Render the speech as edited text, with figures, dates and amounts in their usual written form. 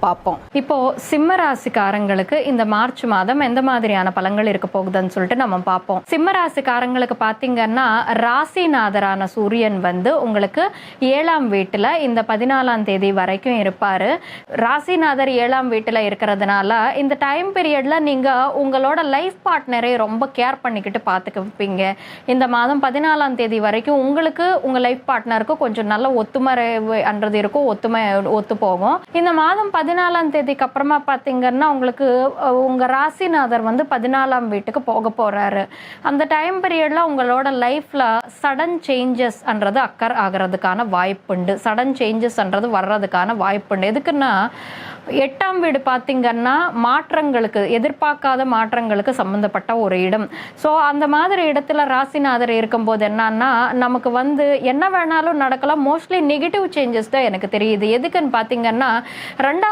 பார்ப்போம். இப்போ சிம்ம ராசிக்காரங்களுக்கு இந்த மார்ச் மாதம் எந்த மாதிரியான பலன்கள் இருக்க போகுதுன்னு சொல்லிட்டு நம்ம பார்ப்போம். சிம்ம ராசிக்காரங்களுக்கு பார்த்தீங்கன்னா ராசிநாதரான சூரியன் வந்து உங்களுக்கு 7ஆம் வீட்டுல இந்த 14ஆம் தேதி வரைக்கும் இருப்பாரு. ராசிநாதர் 7ஆம் வீட்டுல இருக்கிறதுனால இந்த டைம் பீரியட்ல நீங்க உங்களோட லைஃப் பார்ட்னரை ரொம்ப கேர் பண்ணிக்கிட்டு பார்த்துக்குவீங்க. இந்த மாதம் 14ஆம் தேதி வரைக்கும் உங்களுக்கு உங்க லைஃப் பார்ட்னருக்கு கொஞ்சம் நல்ல ஒத்துமறைன்றது இருக்கும், ஒத்து போகும். இந்த மாதம் 14ஆம் தேதிக்கு அப்புறமா பார்த்தீங்கன்னா உங்களுக்கு உங்க ராசிநாதர் வந்து 14ஆம் வீட்டுக்கு போக போறாரு. அந்த டைம் பீரியட்ல உங்களோட லைஃப்ல சடன் சேஞ்சஸ்ன்றது அக்கர் ஆகிறதுக்கான வாய்ப்புண்டு. சடன் சேஞ்சஸ்ன்றது வர்றதுக்கான வாய்ப்புண்டு. எதுக்குன்னா 8ஆம் வீடு பார்த்தீங்கன்னா மாற்றங்களுக்கு, எதிர்பார்க்காத மாற்றங்களுக்கு சம்பந்தப்பட்ட ஒரு இடம். ஸோ அந்த மாதிரி இடத்துல ராசிநாதர் இருக்கும்போது என்னன்னா நமக்கு வந்து என்ன வேணாலும் நடக்கலாம். மோஸ்ட்லி நெகட்டிவ் சேஞ்சஸ் தான் எனக்கு தெரியுது. எதுக்குன்னு பார்த்தீங்கன்னா 2ஆம்